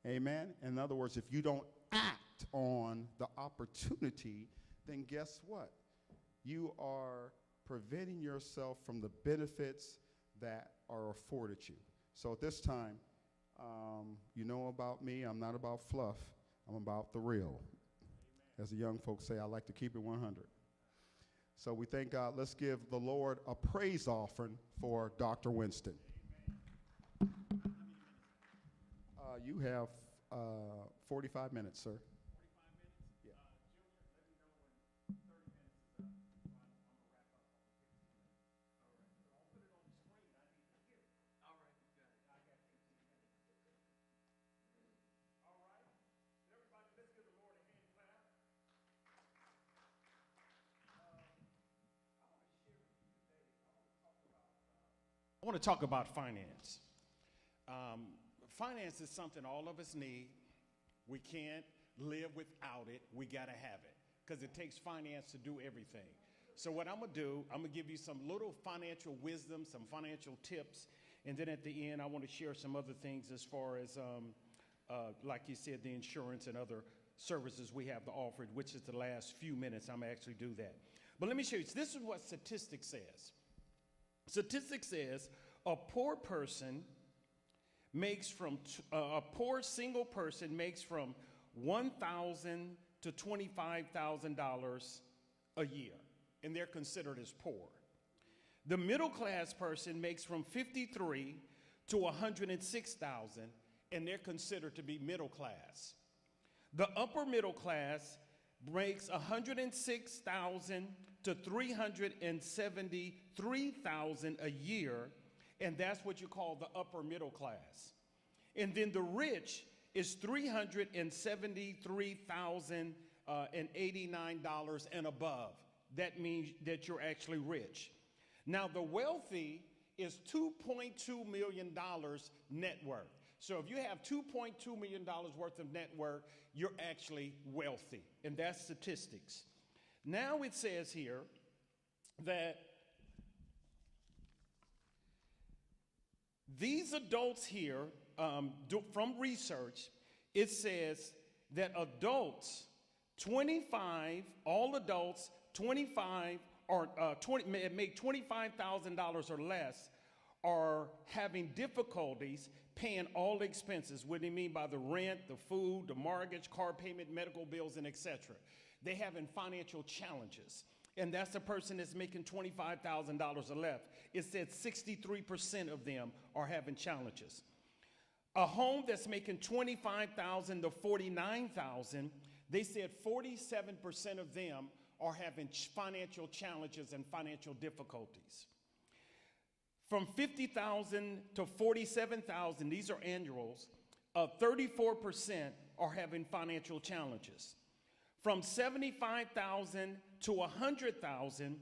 Amen. In other words, if you don't act on the opportunity, then guess what? You are preventing yourself from the benefits that are afforded you. So at this time, you know about me, I'm not about fluff, I'm about the real. As the young folks say, I like to keep it 100. So we thank God. Let's give the Lord a praise offering for Dr. Winston. You have 45 minutes, sir. 45 minutes? Yeah. Junior, let me know when 30 minutes is up. I'm going to wrap up on 15 minutes. All right. But I'll put it on the screen. I need to hear it. All right, you got it. I got 15 minutes. All right. Everybody, let's give the Lord a hand clap. I want to talk about finance. Finance is something all of us need. We can't live without it. We got to have it because it takes finance to do everything. So what I'm going to do, I'm going to give you some little financial wisdom, some financial tips, and then at the end, I want to share some other things as far as, like you said, the insurance and other services we have to offer, which is the last few minutes. I'm going to actually do that. But let me show you. This is what statistics says. Statistics says a poor person makes from a poor single person makes from $1,000 to $25,000 a year, and they're considered as poor. The middle class person makes from $53,000 to $106,000, and they're considered to be middle class. The upper middle class makes $106,000 to $373,000 a year, and that's what you call the upper middle class. And then the rich is $373,089 and above. That means that you're actually rich. Now the wealthy is $2.2 million net worth. So if you have $2.2 million worth of net worth, you're actually wealthy, and that's statistics. Now it says here that these adults here, from research, it says that adults, 25, all adults, 25 or 20, make $25,000 or less, are having difficulties paying all the expenses. What do you mean by the rent, the food, the mortgage, car payment, medical bills, and etc.? They're having financial challenges. And that's the person that's making $25,000 or less. It said 63% of them are having challenges. A home that's making $25,000 to $49,000, they said 47% of them are having financial challenges and financial difficulties. From $50,000 to $47,000, these are annuals, 34% are having financial challenges. From $75,000 to $100,000,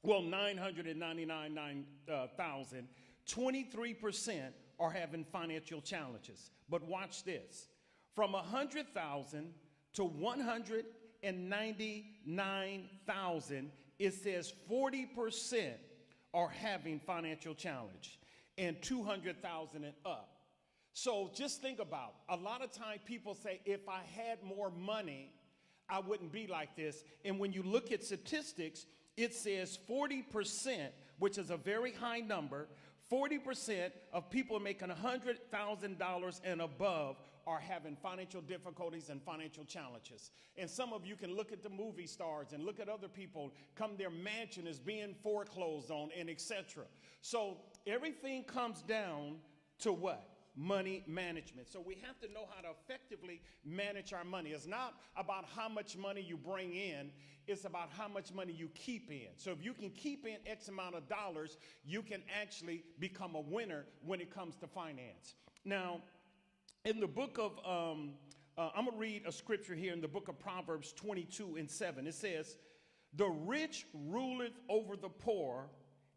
well, $999,000, 23% are having financial challenges. But watch this. From $100,000 to $199,000, it says 40% are having financial challenge, and 200,000 and up. So just think about, a lot of time people say, if I had more money, I wouldn't be like this. And when you look at statistics, it says 40%, which is a very high number, 40% of people making $100,000 and above are having financial difficulties and financial challenges. And some of you can look at the movie stars and look at other people, come their mansion is being foreclosed on and etc. So everything comes down to what? Money management. So we have to know how to effectively manage our money. It's not about how much money you bring in, it's about how much money you keep in. So if you can keep in X amount of dollars, you can actually become a winner when it comes to finance. Now, in the book of, I'm going to read a scripture here in the book of Proverbs 22:7. It says, the rich ruleth over the poor,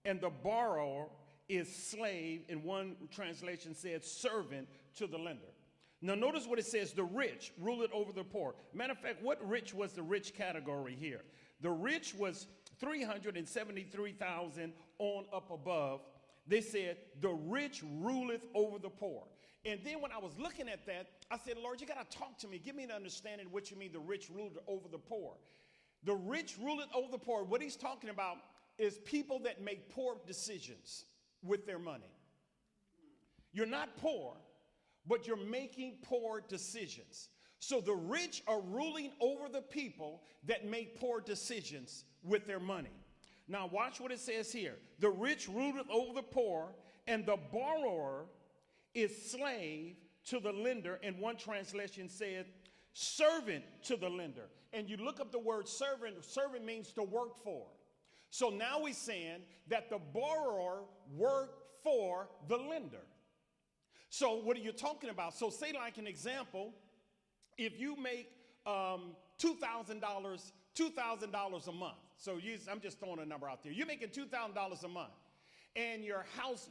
and the borrower is slave, and one translation said servant to the lender. Now notice what it says, the rich ruleth over the poor. Matter of fact, what rich was the rich category here? The rich was 373,000 on up above. They said the rich ruleth over the poor. And then when I was looking at that, I said, Lord, you got to talk to me. Give me an understanding of what you mean the rich ruled over the poor. The rich ruled over the poor. What he's talking about is people that make poor decisions with their money. You're not poor, but you're making poor decisions. So the rich are ruling over the people that make poor decisions with their money. Now watch what it says here. The rich ruled over the poor, and the borrower is slave to the lender. And one translation said, servant to the lender. And you look up the word servant. Servant means to work for. So now he's saying that the borrower worked for the lender. So what are you talking about? So say like an example, if you make $2,000 a month. So I'm just throwing a number out there. You're making $2,000 a month, and your house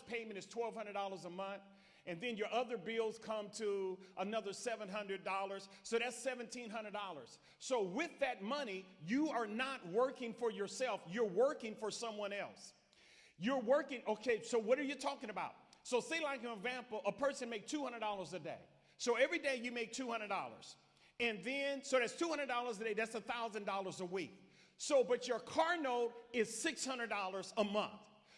payment is $1,200 a month, and then your other bills come to another $700. So that's $1,700. So with that money, you are not working for yourself. You're working for someone else. You're working. Okay, so what are you talking about? So say like an example, a person make $200 a day. So every day you make $200. And then, so that's $200 a day. That's $1,000 a week. So, but your car note is $600 a month.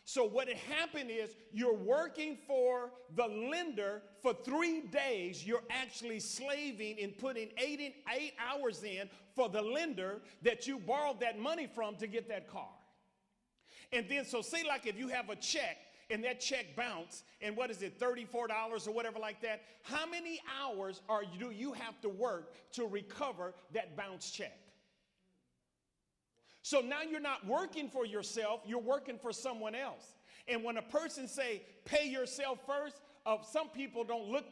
So what had happened is you're working for the lender for 3 days. You're actually slaving and putting eight hours in for the lender that you borrowed that money from to get that car. And then, so say like if you have a check, and that check bounced, and what is it, $34 or whatever like that? How many hours do you have to work to recover that bounced check? So now you're not working for yourself, you're working for someone else. And when a person say, pay yourself first, some people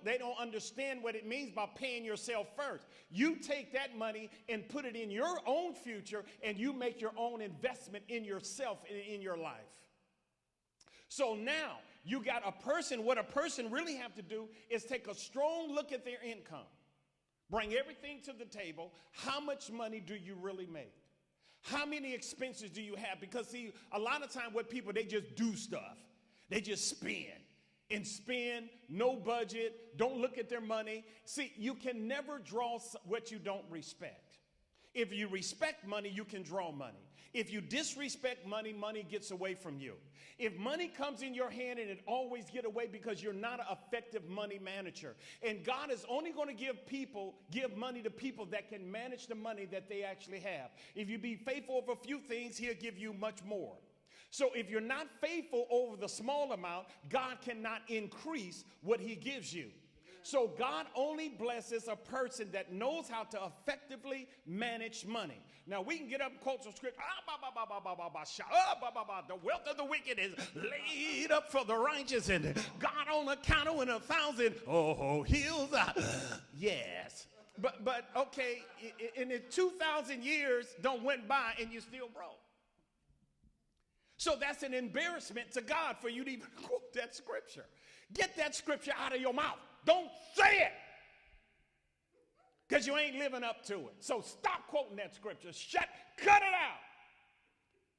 they don't understand what it means by paying yourself first. You take that money and put it in your own future, and you make your own investment in yourself and in your life. So now you got a person, what a person really have to do is take a strong look at their income, bring everything to the table. How much money do you really make? How many expenses do you have? Because see, a lot of time what people, they just do stuff. They just spend, no budget, don't look at their money. See, you can never draw what you don't respect. If you respect money, you can draw money. If you disrespect money, money gets away from you. If money comes in your hand, and it always get away because you're not an effective money manager. And God is only going to give money to people that can manage the money that they actually have. If you be faithful over a few things, he'll give you much more. So if you're not faithful over the small amount, God cannot increase what he gives you. So God only blesses a person that knows how to effectively manage money. Now we can get up and quote some scripture. The wealth of the wicked is laid up for the righteous, and God on a cattle and 1,000 hills. Yes. But okay, in the 2,000 years don't went by and you still broke. So that's an embarrassment to God for you to even quote that scripture. Get that scripture out of your mouth. Don't say it, because you ain't living up to it. So stop quoting that scripture. Cut it out.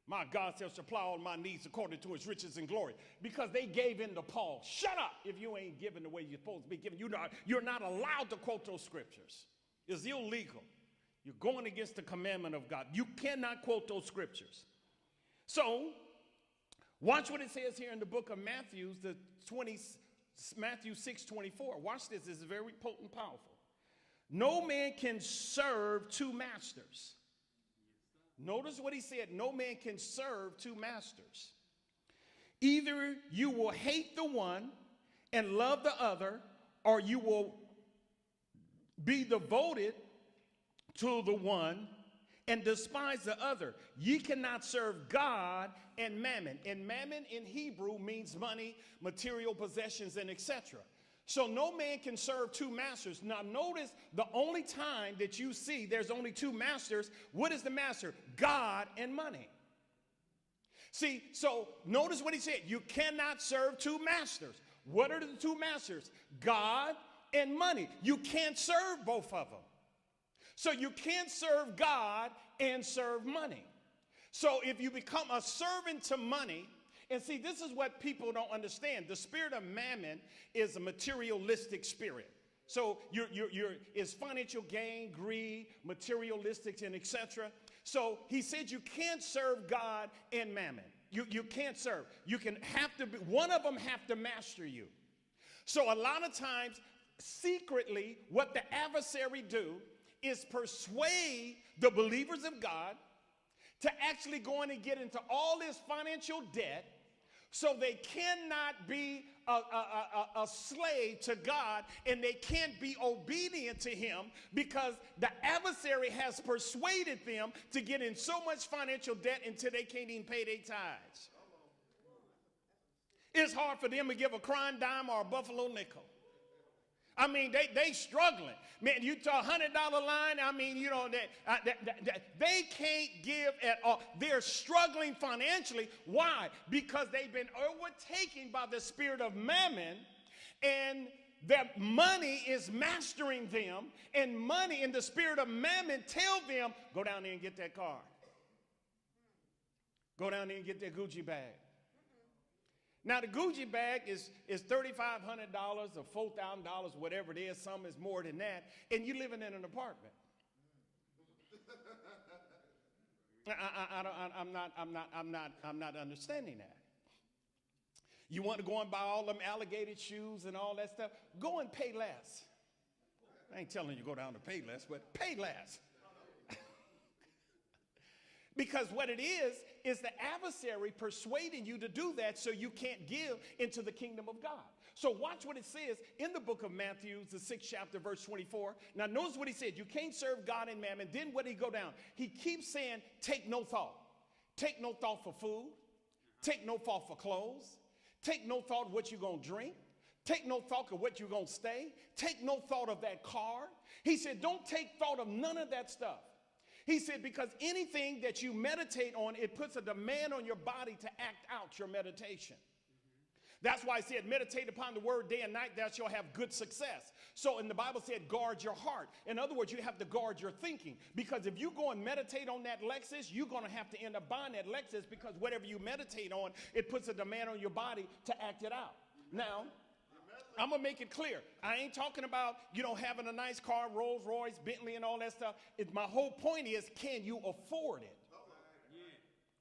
My God shall supply all my needs according to his riches and glory. Because they gave in to Paul. Shut up if you ain't giving the way you're supposed to be giving. You're not allowed to quote those scriptures. It's illegal. You're going against the commandment of God. You cannot quote those scriptures. So watch what it says here in the book of Matthew, Matthew 6:24. Watch this. This is very potent, powerful. No man can serve two masters. Notice what he said. No man can serve two masters. Either you will hate the one and love the other, or you will be devoted to the one and despise the other. Ye cannot serve God and mammon. And mammon in Hebrew means money, material possessions, and etc. So no man can serve two masters. Now notice the only time that you see there's only two masters. What is the master? God and money. See, so notice what he said. You cannot serve two masters. What are the two masters? God and money. You can't serve both of them. So you can't serve God and serve money. So if you become a servant to money And see, this is what people don't understand. The spirit of mammon is a materialistic spirit. So it's financial gain, greed, materialistic, and etc. So he said you can't serve God and mammon. You can't serve. One of them have to master you. So a lot of times, secretly, what the adversary do is persuade the believers of God to actually go in and get into all this financial debt so they cannot be a slave to God, and they can't be obedient to him because the adversary has persuaded them to get in so much financial debt until they can't even pay their tithes. It's hard for them to give a crying dime or a buffalo nickel. I mean, they struggling. Man, you talk $100 line, I mean, you know, they can't give at all. They're struggling financially. Why? Because they've been overtaken by the spirit of mammon, and that money is mastering them, and money in the spirit of mammon tell them, go down there and get that car. Go down there and get that Gucci bag. Now, the Gucci bag is $3,500 or $4,000, whatever it is. Some is more than that, and you're living in an apartment. I'm not understanding that. You want to go and buy all them alligator shoes and all that stuff? Go and pay less. I ain't telling you go down to pay less, but pay less. Because what it is the adversary persuading you to do that so you can't give into the kingdom of God. So watch what it says in the book of Matthew, the 6th chapter, verse 24. Now notice what he said. You can't serve God and mammon. Then what did he go down? He keeps saying, take no thought. Take no thought for food. Take no thought for clothes. Take no thought of what you're going to drink. Take no thought of what you're going to stay. Take no thought of that car. He said, don't take thought of none of that stuff. He said, because anything that you meditate on, it puts a demand on your body to act out your meditation. That's why I said, meditate upon the word day and night, thou shalt have good success. So, and the Bible said, guard your heart. In other words, you have to guard your thinking. Because if you go and meditate on that Lexus, you're going to have to end up buying that Lexus, because whatever you meditate on, it puts a demand on your body to act it out. Now, I'm going to make it clear. I ain't talking about, having a nice car, Rolls Royce, Bentley, and all that stuff. My whole point is, can you afford it?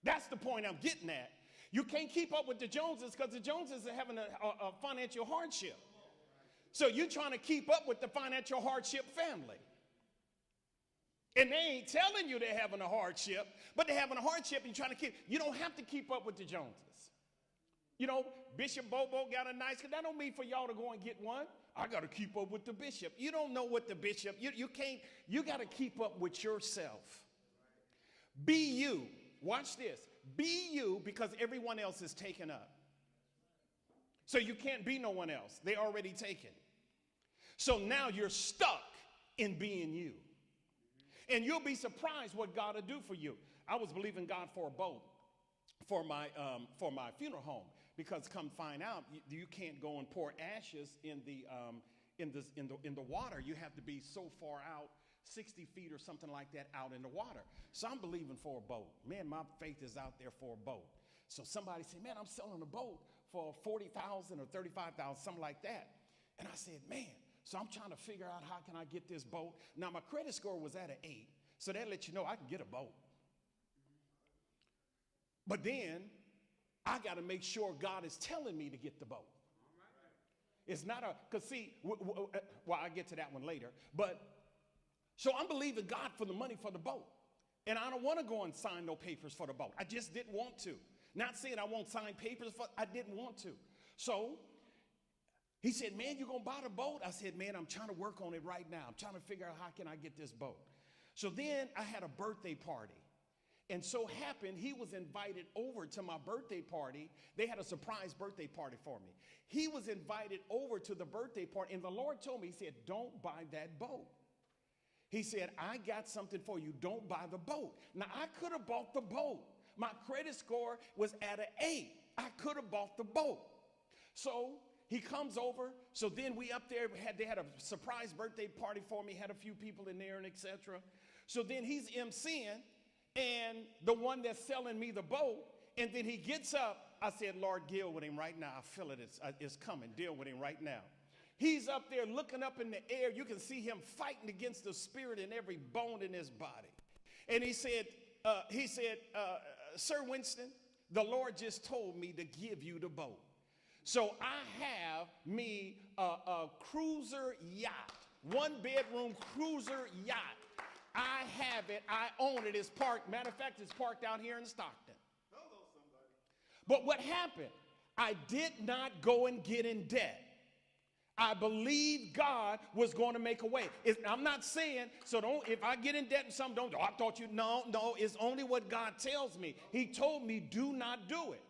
That's the point I'm getting at. You can't keep up with the Joneses because the Joneses are having a financial hardship. So you're trying to keep up with the financial hardship family. And they ain't telling you they're having a hardship, but they're having a hardship and you're trying to keep. You don't have to keep up with the Joneses. Bishop Bobo got a nice car. That don't mean for y'all to go and get one. I got to keep up with the bishop. You don't know what the bishop, you can't, you got to keep up with yourself. Be you. Watch this. Be you, because everyone else is taken up. So you can't be no one else. They already taken. So now you're stuck in being you. And you'll be surprised what God will do for you. I was believing God for a boat for my funeral home. Because come find out, you can't go and pour ashes in the water. You have to be so far out, 60 feet or something like that, out in the water. So I'm believing for a boat. Man, my faith is out there for a boat. So somebody said, man, I'm selling a boat for $40,000 or $35,000, something like that. And I said, man. So I'm trying to figure out how can I get this boat. Now my credit score was at an 8, so that lets you know I can get a boat. But then I got to make sure God is telling me to get the boat. It's not because see, well, I'll get to that one later. But so I'm believing God for the money for the boat. And I don't want to go and sign no papers for the boat. I just didn't want to. Not saying I won't sign papers, I didn't want to. So he said, man, you going to buy the boat? I said, man, I'm trying to work on it right now. I'm trying to figure out how can I get this boat. So then I had a birthday party. And so happened, he was invited over to my birthday party. They had a surprise birthday party for me. He was invited over to the birthday party, and the Lord told me, he said, don't buy that boat. He said, I got something for you. Don't buy the boat. Now, I could have bought the boat. My credit score was at an 8. I could have bought the boat. So he comes over. So then we up there, they had a surprise birthday party for me, had a few people in there and etc. So then he's emceeing. And the one that's selling me the boat, and then he gets up. I said, Lord, deal with him right now. I feel it. It's coming. Deal with him right now. He's up there looking up in the air. You can see him fighting against the spirit in every bone in his body. And he said, Sir Winston, the Lord just told me to give you the boat. So I have me a cruiser yacht, 1-bedroom cruiser yacht. I have it. I own it. It's parked. Matter of fact, it's parked out here in Stockton. Hello, somebody. But what happened? I did not go and get in debt. I believed God was going to make a way. I'm not saying, so don't, if I get in debt and something, don't, I thought you, no, it's only what God tells me. He told me, do not do it.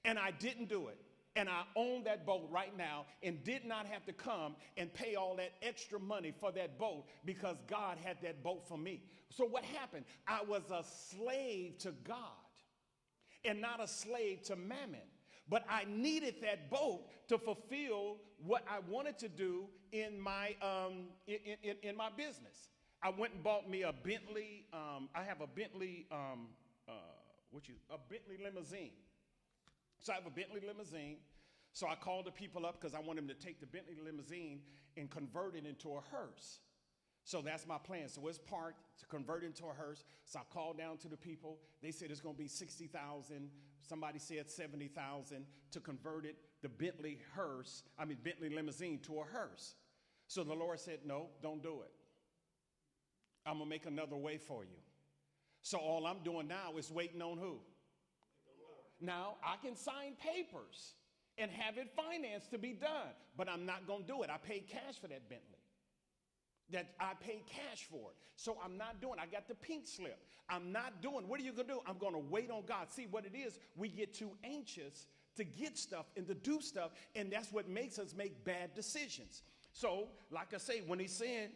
And I didn't do it. And I own that boat right now and did not have to come and pay all that extra money for that boat because God had that boat for me. So what happened? I was a slave to God and not a slave to mammon. But I needed that boat to fulfill what I wanted to do in my in my business. I went and bought me a Bentley. I have a Bentley, a Bentley limousine. So I have a Bentley limousine. So I called the people up because I want them to take the Bentley limousine and convert it into a hearse. So that's my plan. So it's parked to convert into a hearse. So I called down to the people. They said it's going to be $60,000. Somebody said $70,000 to convert it, the Bentley limousine to a hearse. So the Lord said, no, don't do it. I'm going to make another way for you. So all I'm doing now is waiting on who? Now, I can sign papers and have it financed to be done, but I'm not going to do it. I paid cash for that Bentley. I paid cash for it. So I'm not doing it. I got the pink slip. I'm not doing it. What are you going to do? I'm going to wait on God. See what it is? We get too anxious to get stuff and to do stuff, and that's what makes us make bad decisions. So, like I say, when he's saying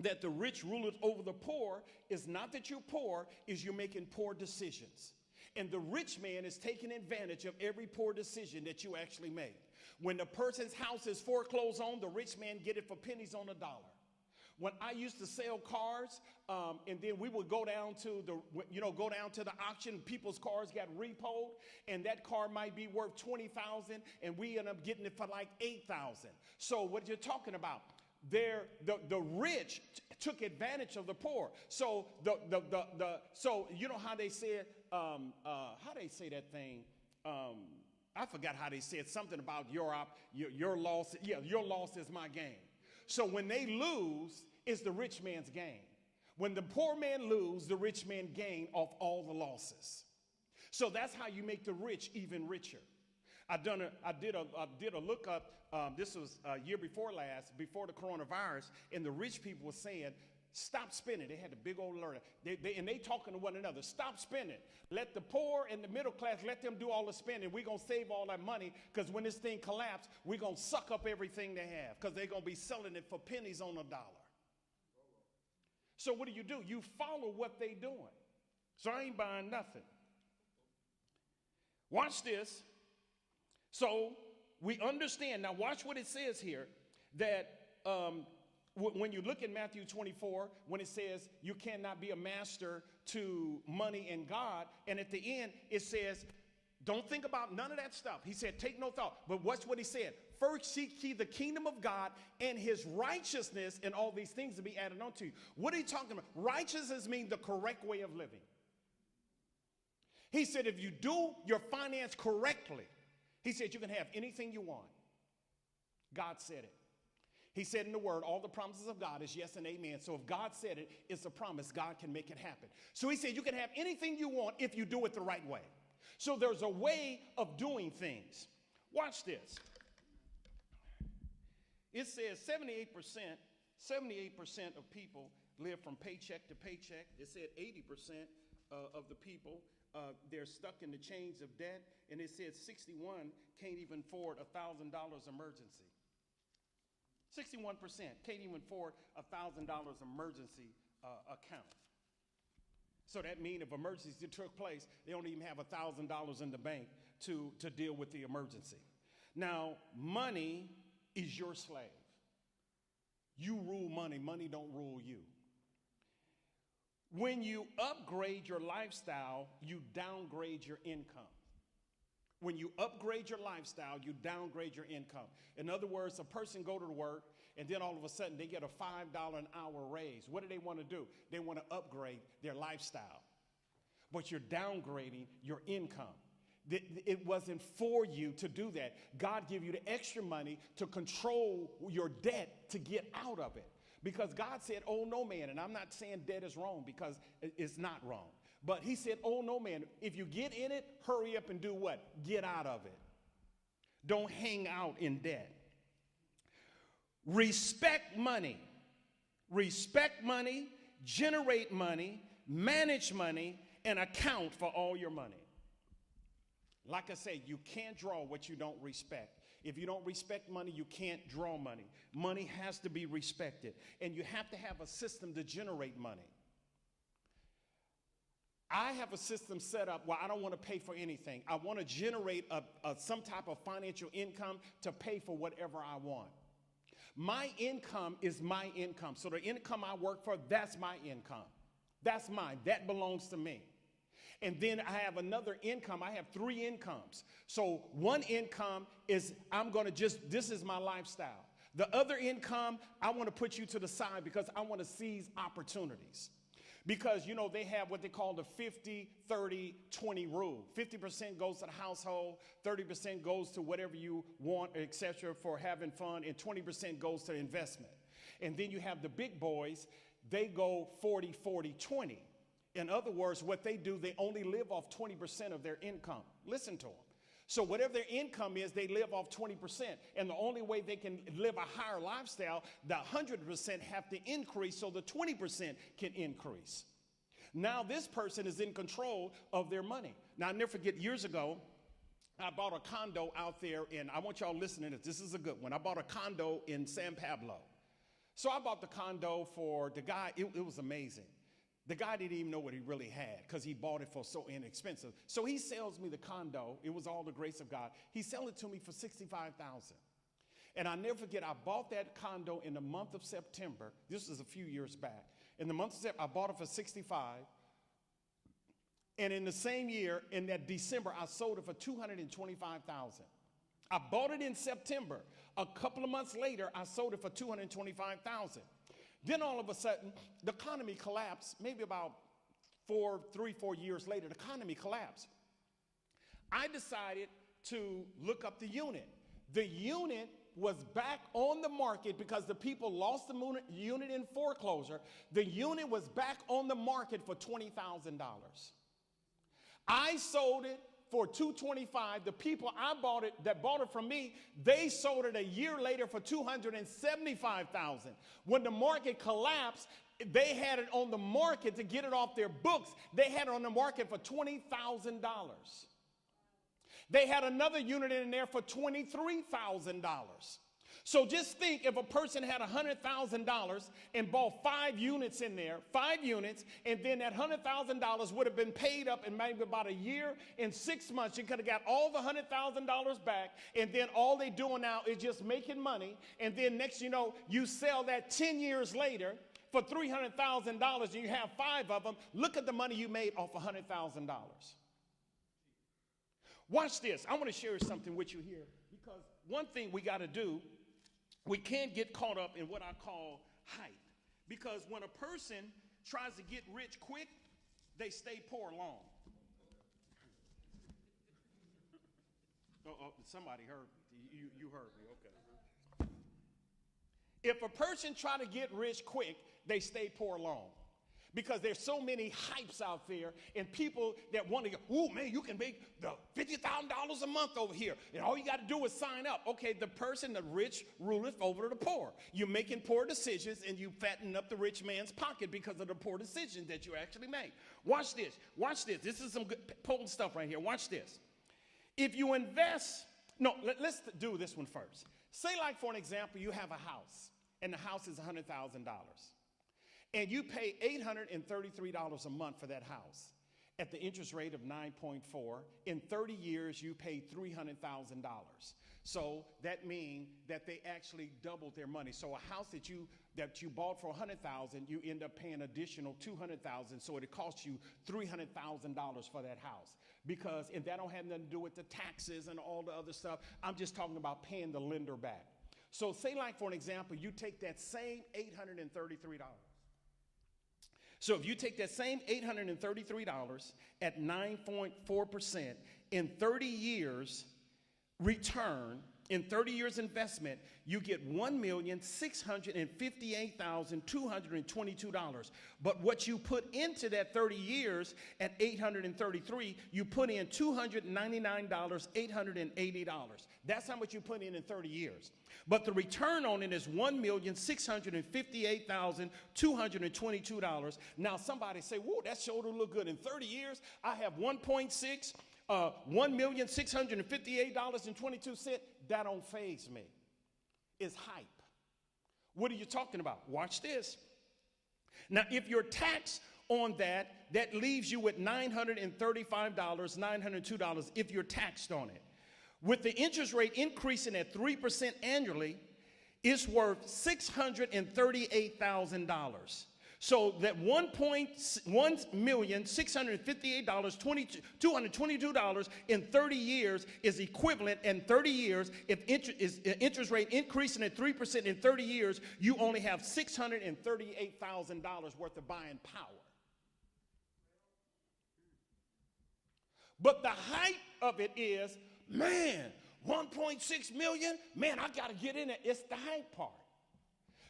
that the rich ruleth over the poor, it's not that you're poor, is you're making poor decisions. And the rich man is taking advantage of every poor decision that you actually made. When the person's house is foreclosed on, the rich man get it for pennies on a dollar. When I used to sell cars, and then we would go down to the auction, people's cars got repoed, and that car might be worth $20,000, and we end up getting it for like $8,000. So what you're talking about? The rich took advantage of the poor. So so you know how they said, how they say that thing? I forgot how they said something about your loss. Yeah, your loss is my gain. So when they lose, it's the rich man's gain. When the poor man lose, the rich man gain off all the losses. So that's how you make the rich even richer. I did a lookup. This was a year before last, before the coronavirus, and the rich people were saying, stop spending. They had a big old alert. They talking to one another. Stop spending. Let the poor and the middle class, let them do all the spending. We're going to save all that money because when this thing collapses, we're going to suck up everything they have because they're going to be selling it for pennies on a dollar. So what do? You follow what they doing. So I ain't buying nothing. Watch this. So we understand. Now watch what it says here that when you look at Matthew 24, when it says you cannot be a master to money and God, and at the end it says, don't think about none of that stuff. He said, take no thought. But watch what he said. First seek ye the kingdom of God and his righteousness, and all these things to be added unto you. What are you talking about? Righteousness means the correct way of living. He said, if you do your finance correctly, he said you can have anything you want. God said it. He said in the word, all the promises of God is yes and amen. So if God said it, it's a promise. God can make it happen. So he said you can have anything you want if you do it the right way. So there's a way of doing things. Watch this. It says 78% of people live from paycheck to paycheck. It said 80% of the people, they're stuck in the chains of debt. And it said 61 can't even afford $1,000 emergency. 61% can't even afford $1,000 emergency account. So that means if emergencies took place, they don't even have $1,000 in the bank to deal with the emergency. Now, money is your slave. You rule money. Money don't rule you. When you upgrade your lifestyle, you downgrade your income. When you upgrade your lifestyle, you downgrade your income. In other words, a person go to work and then all of a sudden they get a $5 an hour raise. What do they want to do? They want to upgrade their lifestyle. But you're downgrading your income. It wasn't for you to do that. God gave you the extra money to control your debt to get out of it. Because God said, oh, no man. And I'm not saying debt is wrong, because it's not wrong. But he said, oh, no man. If you get in it, hurry up and do what? Get out of it. Don't hang out in debt. Respect money. Respect money, generate money, manage money, and account for all your money. Like I say, you can't draw what you don't respect. If you don't respect money, you can't draw money. Money has to be respected. And you have to have a system to generate money. I have a system set up where I don't want to pay for anything. I want to generate some type of financial income to pay for whatever I want. My income is my income. So the income I work for, that's my income. That's mine. That belongs to me. And then I have another income. I have 3 incomes. So one income is this is my lifestyle. The other income, I want to put you to the side because I want to seize opportunities. Because, they have what they call the 50-30-20 rule. 50% goes to the household, 30% goes to whatever you want, etc., for having fun, and 20% goes to investment. And then you have the big boys. They go 40-40-20. In other words, what they do, they only live off 20% of their income. Listen to them. So whatever their income is, they live off 20%. And the only way they can live a higher lifestyle, the 100% have to increase so the 20% can increase. Now this person is in control of their money. Now, I'll never forget, years ago, I bought a condo out there, and I want y'all listening to this. This is a good one. I bought a condo in San Pablo. So I bought the condo for the guy. It was amazing. The guy didn't even know what he really had because he bought it for so inexpensive. So he sells me the condo. It was all the grace of God. He sold it to me for $65,000. And I'll never forget, I bought that condo in the month of September. This was a few years back. In the month of September, I bought it for $65,000. And in the same year, in that December, I sold it for $225,000. I bought it in September. A couple of months later, I sold it for $225,000. Then all of a sudden, the economy collapsed. Maybe about 4 years later, the economy collapsed. I decided to look up the unit. The unit was back on the market because the people lost the unit in foreclosure. The unit was back on the market for $20,000. I sold it for $225,000. The people that bought it from me, they sold it a year later for $275,000. When the market collapsed, they had it on the market to get it off their books. They had it on the market for $20,000. They had another unit in there for $23,000. So just think, if a person had $100,000 and bought 5 units in there, 5 units, and then that $100,000 would have been paid up in maybe about a year and 6 months. You could have got all the $100,000 back, and then all they're doing now is just making money. And then next you know, you sell that 10 years later for $300,000, and you have 5 of them. Look at the money you made off $100,000. Watch this. I want to share something with you here, because one thing we got to do, we can't get caught up in what I call hype. Because when a person tries to get rich quick, they stay poor long. Somebody heard me. You heard me, okay. If a person try to get rich quick, they stay poor long. Because there's so many hypes out there, and people that want to go, oh man, you can make the $50,000 a month over here, and all you got to do is sign up. Okay, the rich ruleth over the poor. You're making poor decisions, and you fatten up the rich man's pocket because of the poor decisions that you actually make. Watch this. Watch this. This is some good, potent stuff right here. Watch this. If you invest, let's do this one first. Say, like, for an example, you have a house, and the house is $100,000. And you pay $833 a month for that house at the interest rate of 9.4. In 30 years, you pay $300,000. So that means that they actually doubled their money. So a house that you bought for $100,000, you end up paying additional $200,000. So it costs you $300,000 for that house. and that don't have nothing to do with the taxes and all the other stuff. I'm just talking about paying the lender back. So say, like, for an example, you take that same $833. So if you take that same $833 at 9.4% in 30 years return, in 30 years investment, you get $1,658,222. But what you put into that 30 years at 833, you put in $299,880. That's how much you put in 30 years. But the return on it is $1,658,222. Now somebody say, whoa, that sure do look good. In 30 years, I have $1,658.22. That don't faze me. It's hype. What are you talking about? Watch this. Now, if you're taxed on that, that leaves you with $935, $902 if you're taxed on it. With the interest rate increasing at 3% annually, it's worth $638,000. So that $1,658,222 in 30 years is equivalent. In 30 years, if interest rate increasing at 3% in 30 years, you only have $638,000 worth of buying power. But the hype of it is, man, 1.6 million, man, I got to get in it. It's the hype part.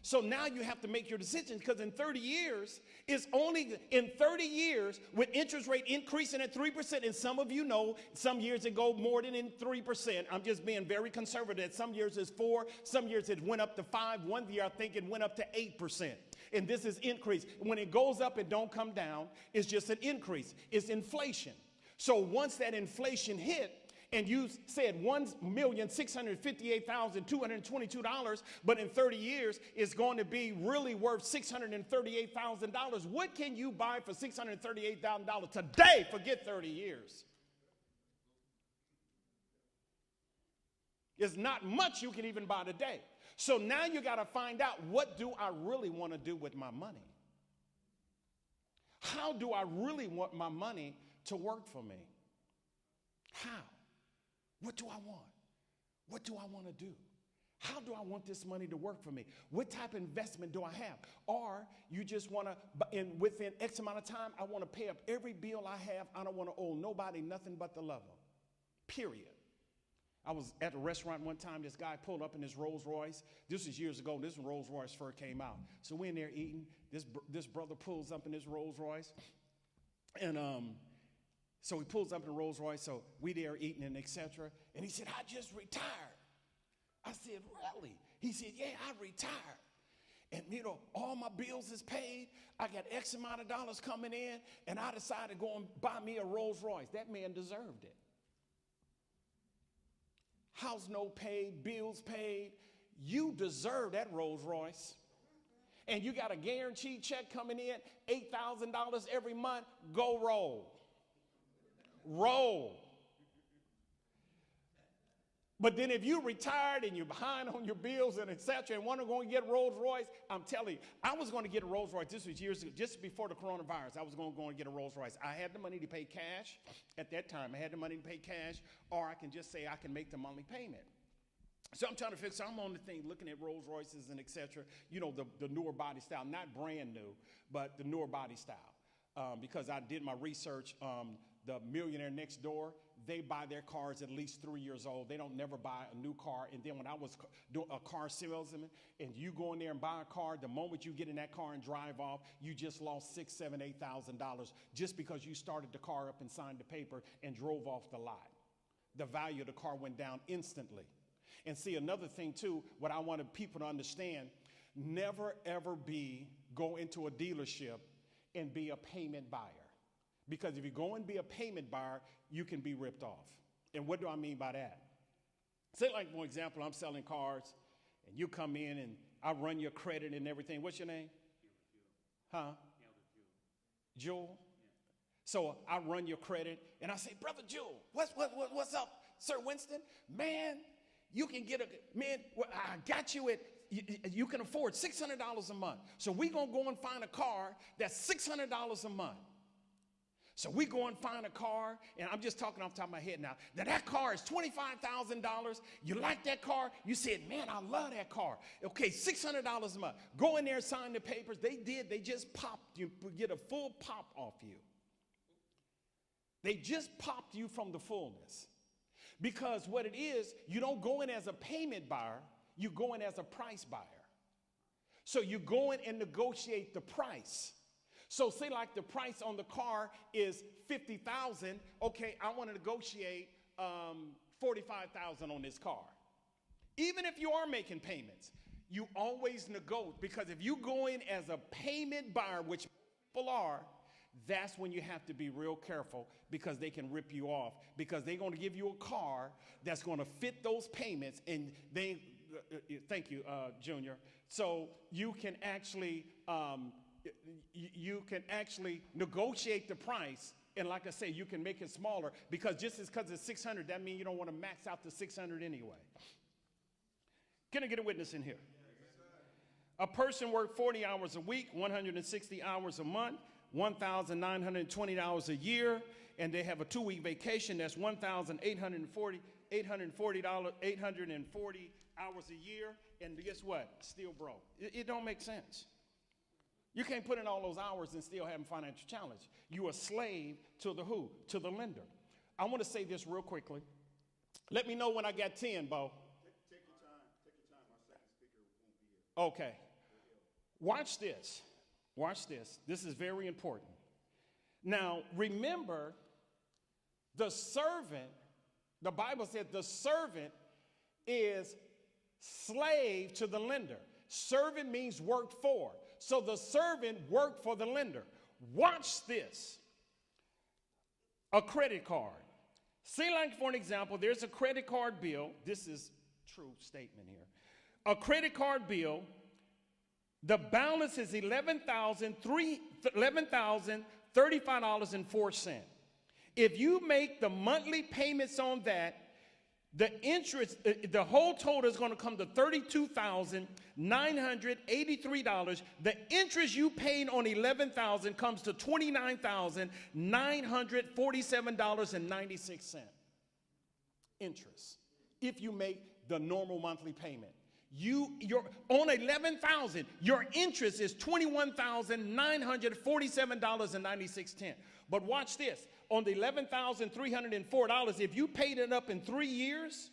So now you have to make your decisions, because in 30 years, it's only in 30 years with interest rate increasing at 3%. And some of you know, some years it go more than in 3%. I'm just being very conservative. Some years it's 4, some years it went up to 5. One year I think it went up to 8%. And this is increase. When it goes up, it don't come down. It's just an increase. It's inflation. So once that inflation hit, and you said $1,658,222, but in 30 years, it's going to be really worth $638,000. What can you buy for $638,000 today? Forget 30 years. It's not much you can even buy today. So now you got to find out, what do I really want to do with my money? How do I really want my money to work for me? How? What do I want? What do I want to do? How do I want this money to work for me? What type of investment do I have? Or you just want to, within X amount of time, I want to pay up every bill I have. I don't want to owe nobody nothing but to love them. Period. I was at a restaurant one time. This guy pulled up in his Rolls Royce. This was years ago. This Rolls Royce first came out. So we're in there eating. This brother pulls up in his Rolls Royce. And so he pulls up in the Rolls Royce, so we there eating and etc. And he said, I just retired. I said, really? He said, yeah, I retired. And, all my bills is paid. I got X amount of dollars coming in, and I decided to go and buy me a Rolls Royce. That man deserved it. House note paid, bills paid. You deserve that Rolls Royce. And you got a guaranteed check coming in, $8,000 every month. Go roll. Roll. But then if you retired and you're behind on your bills and etc. and want to go and get Rolls Royce, I'm telling you, I was going to get a Rolls Royce. This was years ago, just before the coronavirus. I was going to go and get a Rolls Royce. I had the money to pay cash at that time. I had the money to pay cash, or I can just say I can make the monthly payment. So I'm trying to fix. I'm on the thing looking at Rolls Royces and etc. The newer body style, not brand new, but the newer body style, because I did my research. The millionaire next door, they buy their cars at least 3 years old. They don't never buy a new car. And then when I was doing a car salesman, and you go in there and buy a car, the moment you get in that car and drive off, you just lost $6,000, $7,000, $8,000 just because you started the car up and signed the paper and drove off the lot. The value of the car went down instantly. And see, another thing too, what I wanted people to understand, never ever go into a dealership and be a payment buyer. Because if you go and be a payment buyer, you can be ripped off. And what do I mean by that? Say, like, for example, I'm selling cars, and you come in, and I run your credit and everything. What's your name? Huh? Jewel? So I run your credit, and I say, Brother Jewel, what's up, Sir Winston? Man, you can get I got you at, you can afford $600 a month. So we're going to go and find a car that's $600 a month. So we go and find a car, and I'm just talking off the top of my head now. Now that car is $25,000. You like that car? You said, man, I love that car. Okay, $600 a month. Go in there and sign the papers. They did. They just popped you, get a full pop off you. They just popped you from the fullness. Because what it is, you don't go in as a payment buyer. You go in as a price buyer. So you go in and negotiate the price. So say like the price on the car is $50,000. Okay, I want to negotiate $45,000 on this car. Even if you are making payments, you always negotiate, because if you go in as a payment buyer, which people are, that's when you have to be real careful, because they can rip you off, because they're going to give you a car that's going to fit those payments, and they thank you, Junior. So you can actually negotiate the price, and like I say, you can make it smaller, because just because it's 600, that means you don't want to max out the 600 anyway. Can I get a witness in here? A person worked 40 hours a week, 160 hours a month, 1,920 hours a year, and they have a 2-week vacation. That's 1,840 hours a year, and guess what? Still broke. It don't make sense. You can't put in all those hours and still have a financial challenge. You're a slave to the who? To the lender. I want to say this real quickly. Let me know when I got 10, Bo. Take your time. Take your time. Our second speaker won't be here. Okay. Watch this. Watch this. This is very important. Now, remember, the servant, the Bible said the servant is slave to the lender. Servant means worked for. So the servant worked for the lender. Watch this. A credit card. Say like, for an example, there's a credit card bill. This is true statement here. A credit card bill. The balance is $11,035.04. If you make the monthly payments on that, the interest, the whole total is going to come to $32,983. The interest you paid on $11,000 comes to $29,947.96. Interest. If you make the normal monthly payment. You're on $11,000, your interest is $21,947.96. But watch this. On the $11,304, if you paid it up in 3 years,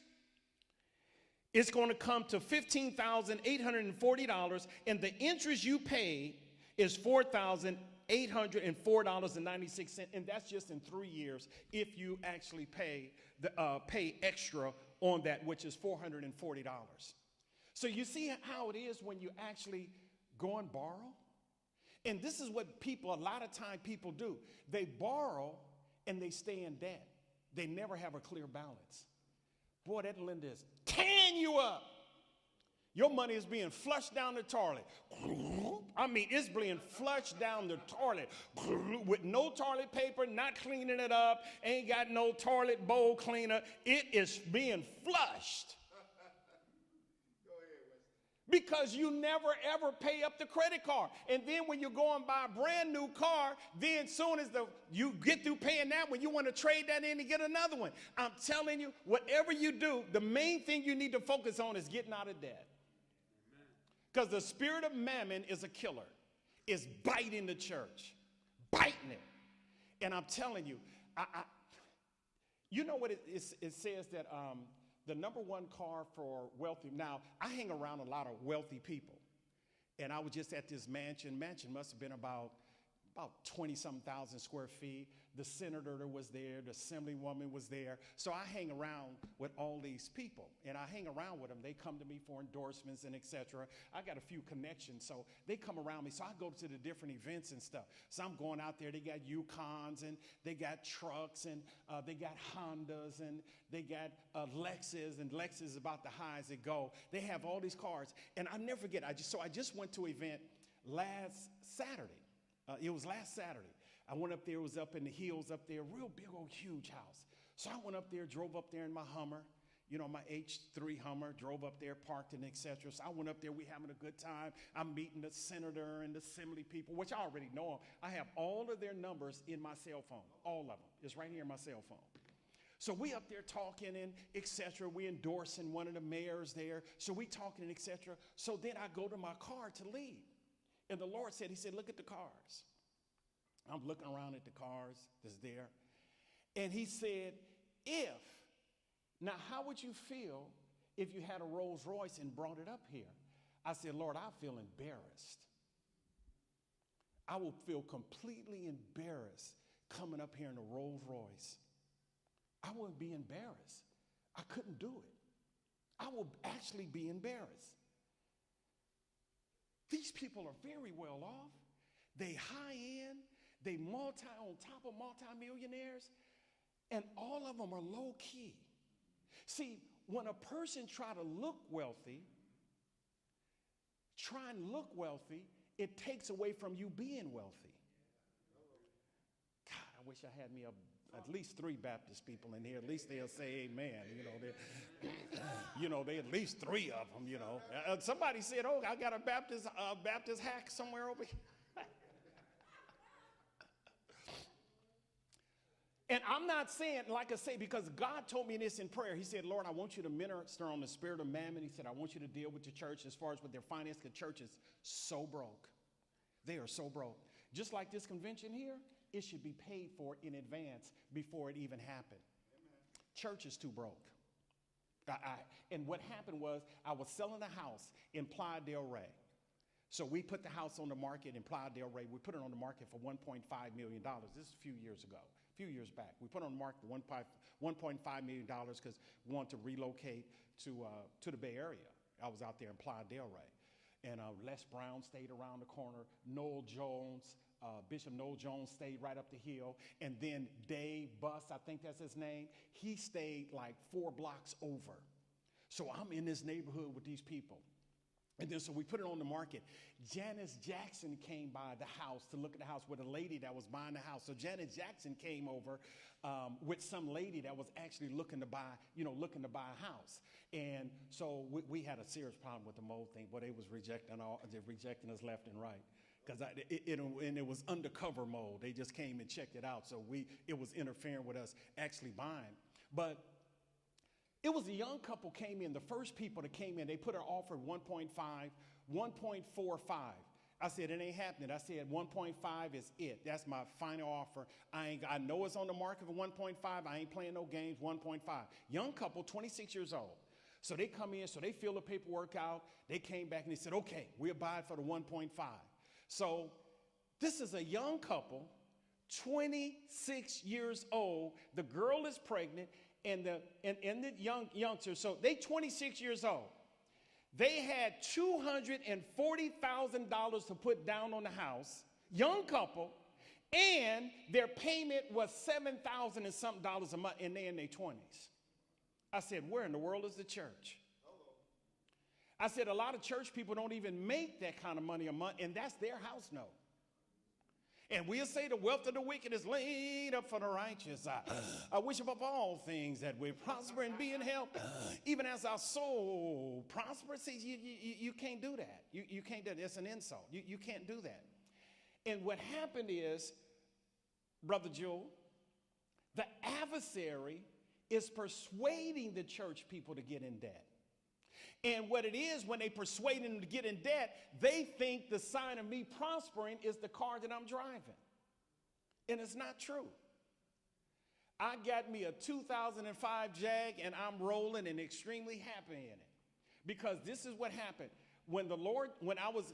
it's going to come to $15,840, and the interest you pay is $4,804.96, and that's just in 3 years if you actually pay extra on that, which is $440. So you see how it is when you actually go and borrow? And this is what a lot of time people do. They borrow and they stay in debt. They never have a clear balance. Boy, that lender is tearing you up. Your money is being flushed down the toilet. I mean, it's being flushed down the toilet with no toilet paper, not cleaning it up, ain't got no toilet bowl cleaner. It is being flushed. Because you never, ever pay up the credit card. And then when you go and buy a brand new car, then soon as you get through paying that one, you want to trade that in and get another one. I'm telling you, whatever you do, the main thing you need to focus on is getting out of debt. Because the spirit of mammon is a killer. It's biting the church. Biting it. And I'm telling you, you know what it says that... the number one car for wealthy. Now, I hang around a lot of wealthy people. And I was just at this mansion. Mansion must have been about 20-something thousand square feet. The senator was there. The assemblywoman was there. So I hang around with all these people. And I hang around with them. They come to me for endorsements and et cetera. I got a few connections. So they come around me. So I go to the different events and stuff. So I'm going out there. They got Yukons and they got trucks and they got Hondas and they got Lexus. And Lexus is about the high as it go. They have all these cars. And I never forget. I just went to an event last Saturday. It was last Saturday. I went up there, it was up in the hills up there, real big old huge house. So I went up there, drove up there in my Hummer, my H3 Hummer, drove up there, parked and etc. So I went up there, we having a good time. I'm meeting the senator and the assembly people, which I already know them. I have all of their numbers in my cell phone, all of them. It's right here in my cell phone. So we up there talking and etc. We endorsing one of the mayors there. So we talking and etc. So then I go to my car to leave. And the Lord said, he said, look at the cars. I'm looking around at the cars that's there. And he said, now how would you feel if you had a Rolls Royce and brought it up here? I said, Lord, I feel embarrassed. I will feel completely embarrassed coming up here in a Rolls Royce. I wouldn't be embarrassed. I couldn't do it. I will actually be embarrassed. These people are very well off. They high end. They on top of multimillionaires. And all of them are low key. See, when a person try and look wealthy, it takes away from you being wealthy. God, I wish I had me at least 3 Baptist people in here. At least they'll say amen. They at least 3 of them, Somebody said, oh, I got a Baptist hack somewhere over here. And I'm not saying, like I say, because God told me this in prayer. He said, Lord, I want you to minister on the spirit of mammon. He said, I want you to deal with the church as far as with their finance. The church is so broke. They are so broke. Just like this convention here, it should be paid for in advance before it even happened. Amen. Church is too broke. And what happened was I was selling a house in Playa del Rey. So we put the house on the market in Playa del Rey. We put it on the market for $1.5 million. This is a few years ago. A few years back. We put on the market for $1.5 million because we wanted to relocate to the Bay Area. I was out there in Playa del Rey. And Les Brown stayed around the corner. Bishop Noel Jones stayed right up the hill. And then Dave Buss, I think that's his name, he stayed like 4 blocks over. So I'm in this neighborhood with these people. And then so we put it on the market. Janice Jackson came by the house to look at the house with a lady that was buying the house. So Janice Jackson came over with some lady that was actually looking to buy a house. And so we had a serious problem with the mold thing. But they was rejecting us left and right. Because it was undercover mold. They just came and checked it out. So it was interfering with us actually buying. But it was a young couple came in. The first people that came in, they put an offer 1.5, 1.45. I said, it ain't happening. I said, 1.5 is it. That's my final offer. I know it's on the market for 1.5. I ain't playing no games, 1.5. Young couple, 26 years old. So they come in, so they fill the paperwork out. They came back and they said, okay, we'll buy it for the 1.5. So this is a young couple, 26 years old. The girl is pregnant. And the youngster, so they 26 years old. They had $240,000 to put down on the house, young couple, and their payment was $7,000 and something a month, and they in their 20s. I said, where in the world is the church? I said, a lot of church people don't even make that kind of money a month, and that's their house note. And we'll say the wealth of the wicked is laid up for the righteous. I wish above all things that we prosper and be in health, even as our soul prospers. See, you can't do that. You can't do that. It's an insult. You can't do that. And what happened is, Brother Jewel, the adversary is persuading the church people to get in debt. And what it is, when they persuade them to get in debt, they think the sign of me prospering is the car that I'm driving. And it's not true. I got me a 2005 Jag, and I'm rolling and extremely happy in it. Because this is what happened. When I was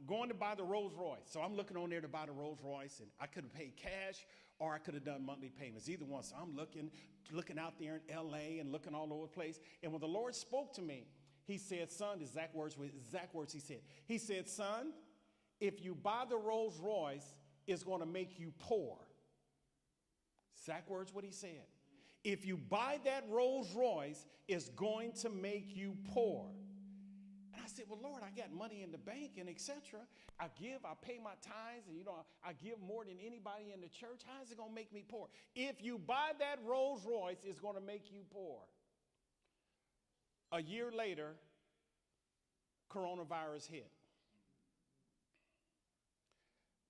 going to buy the Rolls Royce, so I'm looking on there to buy the Rolls Royce, and I could have paid cash or I could have done monthly payments, either one. So I'm looking out there in LA and looking all over the place. And when the Lord spoke to me, he said, son, the exact words he said, son, if you buy the Rolls Royce, it's going to make you poor. Exact words what he said. If you buy that Rolls Royce, it's going to make you poor. And I said, well, Lord, I got money in the bank and etc. I pay my tithes, and I give more than anybody in the church. How is it going to make me poor? If you buy that Rolls Royce, it's going to make you poor. A year later, coronavirus hit.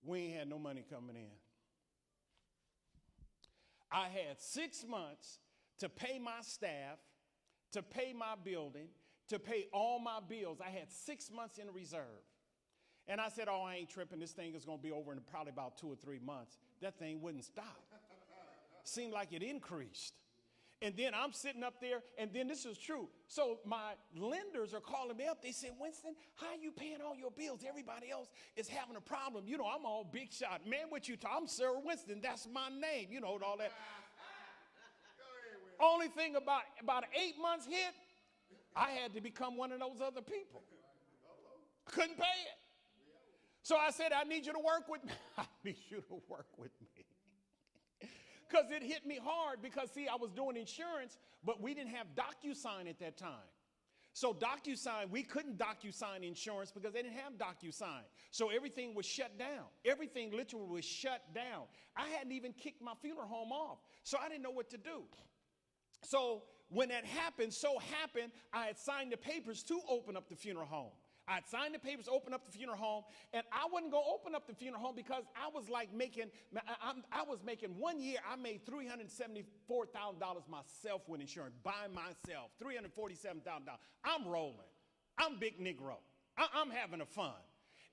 We ain't had no money coming in. I had 6 months to pay my staff, to pay my building, to pay all my bills. I had 6 months in reserve. And I said, oh, I ain't tripping. This thing is going to be over in probably about 2 or 3 months. That thing wouldn't stop. Seemed like it increased. And then I'm sitting up there, and then this is true. So my lenders are calling me up. They said, Winston, how are you paying all your bills? Everybody else is having a problem. You know, I'm all big shot. Man, what you talking? I'm Sir Winston. That's my name. You know, and all that. Only thing about 8 months hit, I had to become one of those other people. Couldn't pay it. So I said, I need you to work with me. I need you to work with me. Because it hit me hard because, see, I was doing insurance, but we didn't have DocuSign at that time. So DocuSign, we couldn't DocuSign insurance because they didn't have DocuSign. So everything was shut down. Everything literally was shut down. I hadn't even kicked my funeral home off. So I didn't know what to do. So when that happened, I had signed the papers to open up the funeral home. I had signed the papers, open up the funeral home, and I wasn't going to open up the funeral home because I was like making 1 year, I made $374,000 myself with insurance, by myself, $347,000. I'm rolling. I'm big Negro. I'm having a fun.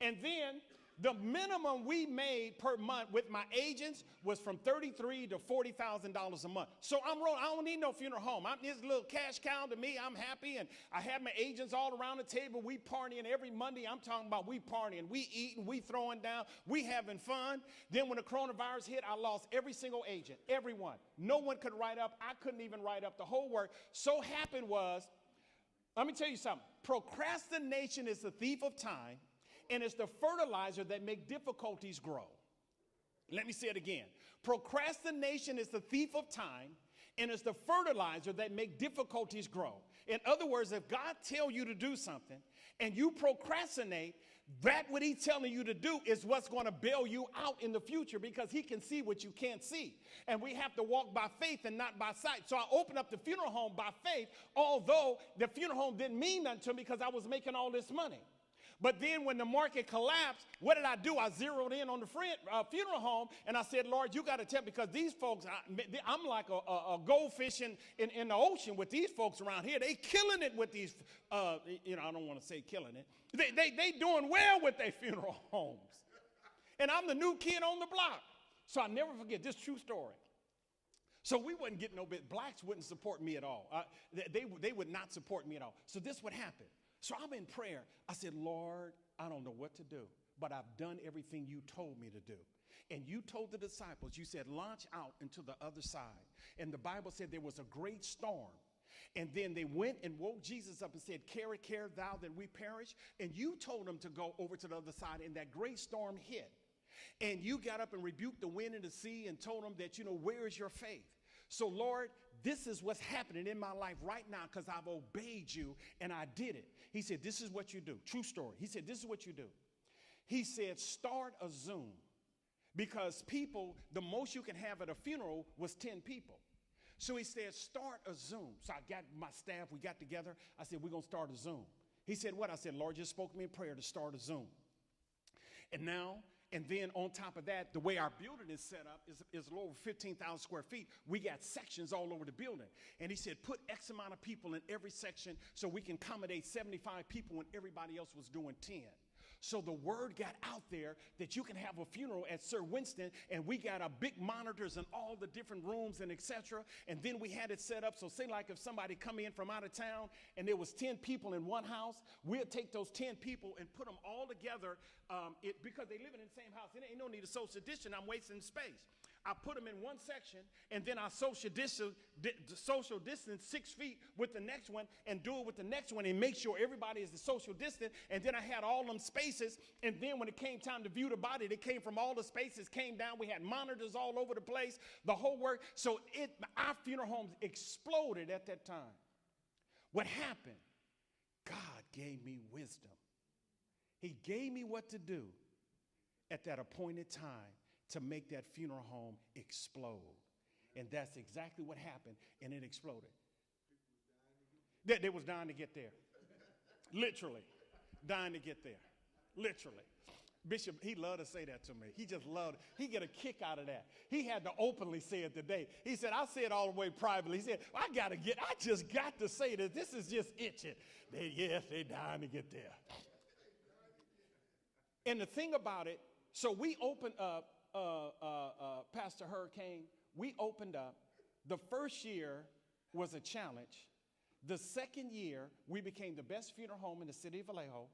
And then the minimum we made per month with my agents was from $33,000 to $40,000 a month. So I'm rolling. I don't need no funeral home. This little cash cow to me. I'm happy, and I have my agents all around the table. We partying every Monday. I'm talking about we partying, we eating, we throwing down, we having fun. Then when the coronavirus hit, I lost every single agent, everyone. No one could write up. I couldn't even write up the whole work. So happened was, let me tell you something. Procrastination is the thief of time. And it's the fertilizer that make difficulties grow. Let me say it again. Procrastination is the thief of time, and it's the fertilizer that make difficulties grow. In other words, if God tells you to do something and you procrastinate, that what he's telling you to do is what's going to bail you out in the future because he can see what you can't see. And we have to walk by faith and not by sight. So I opened up the funeral home by faith, although the funeral home didn't mean nothing to me because I was making all this money. But then when the market collapsed, what did I do? I zeroed in on the funeral home, and I said, Lord, you got to tell, because these folks, I'm like a goldfish in the ocean with these folks around here. They killing it with these, I don't want to say killing it. They doing well with their funeral homes. And I'm the new kid on the block. So I never forget this true story. So we wouldn't get no bit. Blacks wouldn't support me at all. They would not support me at all. So this would happen. So I'm in prayer. I said, Lord, I don't know what to do, but I've done everything you told me to do. And you told the disciples, you said, launch out into the other side. And the Bible said there was a great storm. And then they went and woke Jesus up and said, care thou that we perish. And you told them to go over to the other side, and that great storm hit. And you got up and rebuked the wind and the sea and told them that, where is your faith? So, Lord, this is what's happening in my life right now because I've obeyed you and I did it. He said, this is what you do. True story. He said, this is what you do. He said, start a Zoom because people, the most you can have at a funeral was 10 people. So he said, start a Zoom. So I got my staff, we got together. I said, we're going to start a Zoom. He said, what? I said, Lord just spoke to me in prayer to start a Zoom. And then on top of that, the way our building is set up is a little over 15,000 square feet. We got sections all over the building. And he said, put X amount of people in every section so we can accommodate 75 people when everybody else was doing 10. So the word got out there that you can have a funeral at Sir Winston, and we got a big monitors in all the different rooms and etc. And then we had it set up so say like if somebody come in from out of town and there was 10 people in one house, we'll take those 10 people and put them all together because they live in the same house. It ain't no need of social distance. I'm wasting space. I put them in one section, and then I social distance 6 feet with the next one and do it with the next one and make sure everybody is the social distance. And then I had all them spaces, and then when it came time to view the body, they came from all the spaces, came down. We had monitors all over the place, the whole work. So our funeral homes exploded at that time. What happened? God gave me wisdom. He gave me what to do at that appointed time to make that funeral home explode. And that's exactly what happened, and it exploded. They was dying to get there. Literally, dying to get there. Literally. Bishop, he loved to say that to me. He just loved it. He get a kick out of that. He had to openly say it today. He said, I say it all the way privately. He said, I just got to say this. This is just itching. They dying to get there. And the thing about it, so we opened up, Pastor Hurricane, we opened up. The first year was a challenge. The second year, we became the best funeral home in the city of Vallejo.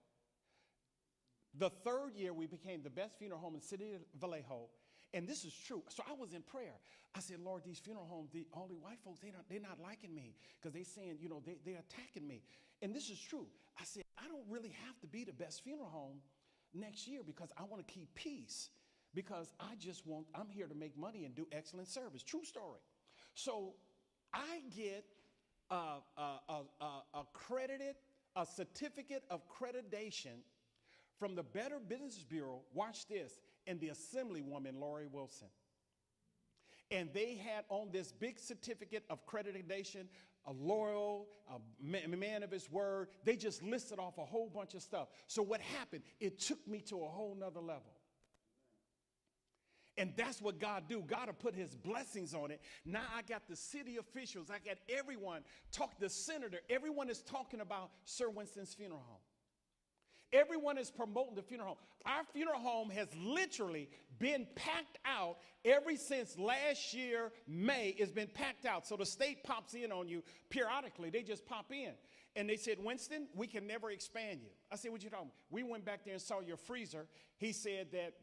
The third year, we became the best funeral home in the city of Vallejo. And this is true. So I was in prayer. I said, Lord, these funeral homes, all the white folks, they're not liking me because they're saying, they're attacking me. And this is true. I said, I don't really have to be the best funeral home next year because I want to keep peace because I'm here to make money and do excellent service. True story. So I get a certificate of accreditation from the Better Business Bureau, watch this, and the Assemblywoman, Lori Wilson. And they had on this big certificate of accreditation, a loyal, a man of his word. They just listed off a whole bunch of stuff. So what happened? It took me to a whole nother level. And that's what God do. God will put his blessings on it. Now I got the city officials. I got everyone, the senator. Everyone is talking about Sir Winston's funeral home. Everyone is promoting the funeral home. Our funeral home has literally been packed out ever since last year, May. It's been packed out. So the state pops in on you periodically. They just pop in. And they said, Winston, we can never expand you. I said, what you talking about? We went back there and saw your freezer. He said that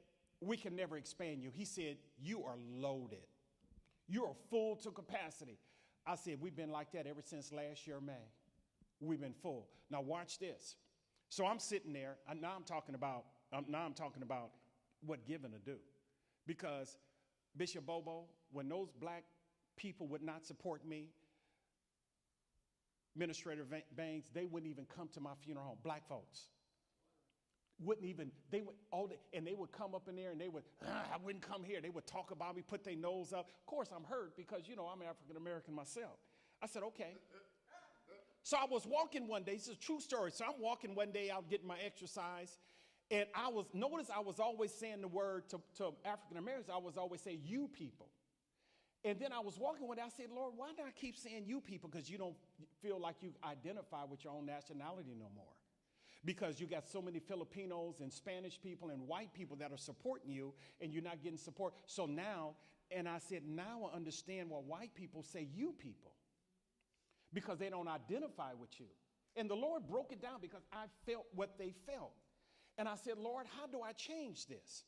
we can never expand you. He said, you are loaded. You are full to capacity. I said, we've been like that ever since last year, May. We've been full. Now watch this. So I'm sitting there, and now I'm talking about what giving to do. Because Bishop Bobo, when those black people would not support me, Administrator Banks, they wouldn't even come to my funeral home. Black folks wouldn't even, they would come up in there and I wouldn't come here. They would talk about me, put their nose up. Of course I'm hurt because, I'm African American myself. I said, okay. So I was walking one day. This is a true story. So I'm walking one day out getting my exercise. And I was always saying the word to African Americans. I was always saying, you people. And then I was walking one day. I said, Lord, why do I keep saying you people? Because you don't feel like you identify with your own nationality no more. Because you got so many Filipinos and Spanish people and white people that are supporting you and you're not getting support. So now, and I said, now I understand why white people say you people. Because they don't identify with you. And the Lord broke it down because I felt what they felt. And I said, Lord, how do I change this?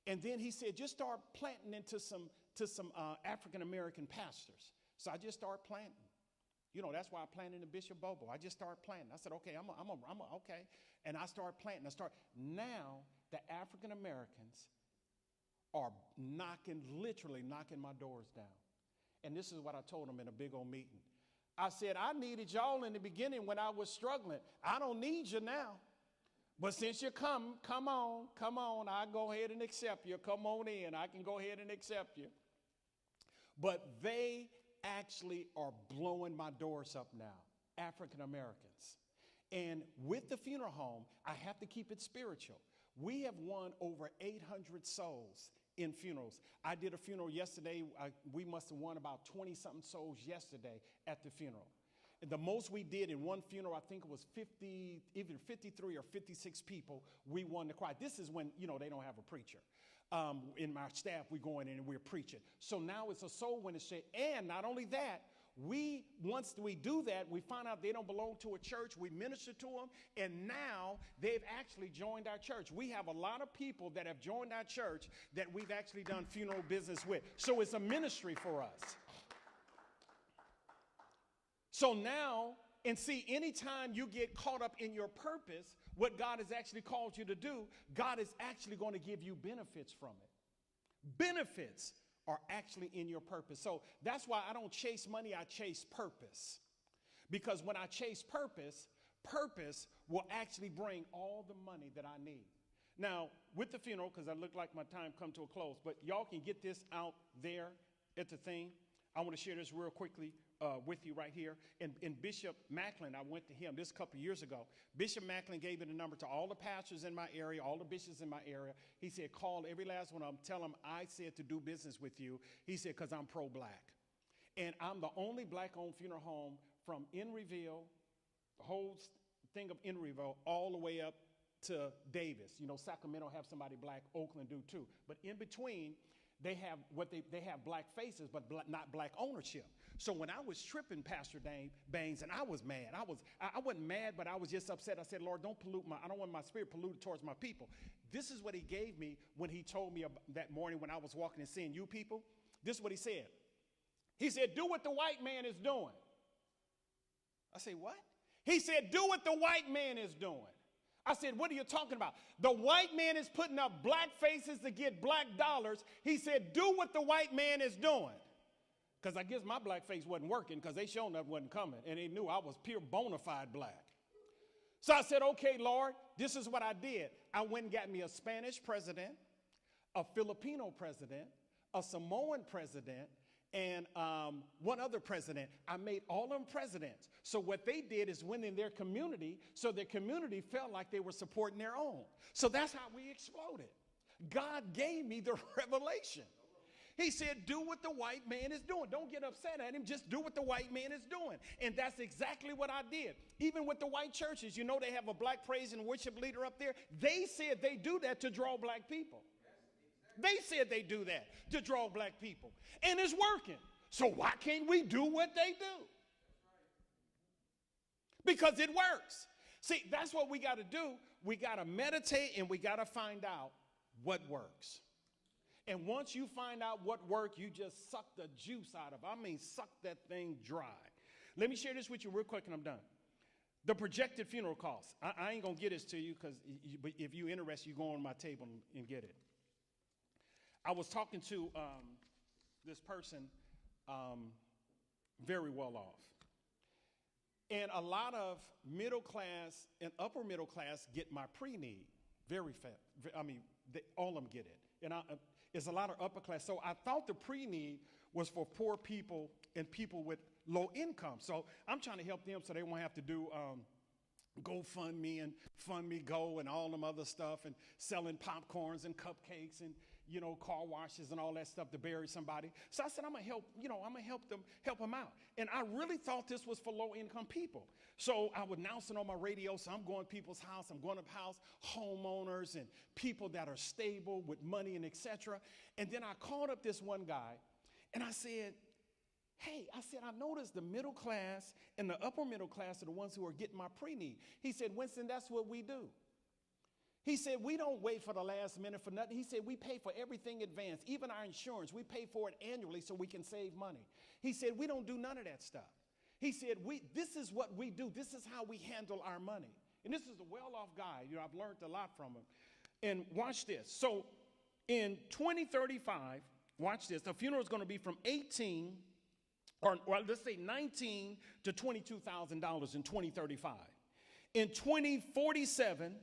And then he said, just start planting into some African-American pastors. So I just started planting. That's why I planted in Bishop Bobo. I just started planting. I said, okay, okay. And I started planting. Now the African-Americans are literally knocking my doors down. And this is what I told them in a big old meeting. I said, I needed y'all in the beginning when I was struggling. I don't need you now. But since you come on, I'll go ahead and accept you. Come on in. I can go ahead and accept you. But they actually are blowing my doors up now, African Americans. And with the funeral home, I have to keep it spiritual. We have won over 800 souls in funerals. I did a funeral yesterday. We must have won about 20-something souls yesterday at the funeral. And the most we did in one funeral, I think it was either 53 or 56 people, we won the crowd. This is when, they don't have a preacher. In my staff, we go in and we're preaching. So now it's a soul winning shit. And not only that, once we do that, we find out they don't belong to a church. We minister to them, and now they've actually joined our church. We have a lot of people that have joined our church that we've actually done funeral business with. So it's a ministry for us. So now, and see, anytime you get caught up in your purpose, what God has actually called you to do, God is actually going to give you benefits from it. Benefits are actually in your purpose. So that's why I don't chase money, I chase purpose. Because when I chase purpose, purpose will actually bring all the money that I need. Now, with the funeral, because I look like my time come to a close, but y'all can get this out there at the thing. I want to share this real quickly, with you right here. And Bishop Macklin, I went to him this a couple of years ago. Bishop Macklin gave me the number to all the pastors in my area, all the bishops in my area. He said, call every last one of them, tell them I said to do business with you. He said, because I'm pro-black. And I'm the only black-owned funeral home from Enryville, the whole thing of Enryville, all the way up to Davis. You know, Sacramento have somebody black, Oakland do too. But in between, they have they have black faces, but not black ownership. So when I was tripping, Pastor Baines, and I was mad. I wasn't mad, but I was just upset. I said, Lord, I don't want my spirit polluted towards my people. This is what he gave me when he told me that morning when I was walking and seeing you people. This is what he said. He said, do what the white man is doing. I said, what? He said, do what the white man is doing. I said, what are you talking about? The white man is putting up black faces to get black dollars. He said, do what the white man is doing. Because I guess my black face wasn't working because they showing up wasn't coming. And they knew I was pure bona fide black. So I said, okay, Lord, this is what I did. I went and got me a Spanish president, a Filipino president, a Samoan president, and one other president. I made all of them presidents. So what they did is went in their community, so their community felt like they were supporting their own. So that's how we exploded. God gave me the revelation. He said, do what the white man is doing. Don't get upset at him. Just do what the white man is doing. And that's exactly what I did. Even with the white churches, you know, they have a black praise and worship leader up there. They said they do that to draw black people. They said they do that to draw black people. And it's working. So why can't we do what they do? Because it works. See, that's what we got to do. We got to meditate and we got to find out what works. And once you find out what works, you just suck the juice out of it. I mean, suck that thing dry. Let me share this with you real quick and I'm done. The projected funeral costs. I ain't going to get this to you because if you're interested, you go on my table and get it. I was talking to this person, very well off. And a lot of middle class and upper middle class get my pre-need very fast. I mean, all of them get it. And it's a lot of upper class. So I thought the pre-need was for poor people and people with low income. So I'm trying to help them so they won't have to do GoFundMe and Fund Me Go and all them other stuff and selling popcorns and cupcakes and, you know, car washes and all that stuff to bury somebody. So I said, I'm going to help them out. And I really thought this was for low income people. So I would announce it on my radio. So I'm going to people's house. I'm going to house homeowners and people that are stable with money and etc. And then I called up this one guy and I said, hey, I noticed the middle class and the upper middle class are the ones who are getting my pre-need. He said, Winston, that's what we do. He said, we don't wait for the last minute for nothing. He said, we pay for everything in advance, even our insurance. We pay for it annually so we can save money. He said, we don't do none of that stuff. He said, this is what we do. This is how we handle our money. And this is a well-off guy. You know, I've learned a lot from him. And watch this. So in 2035, watch this. The funeral is going to be from let's say $19,000 to $22,000 in 2035. In 2047,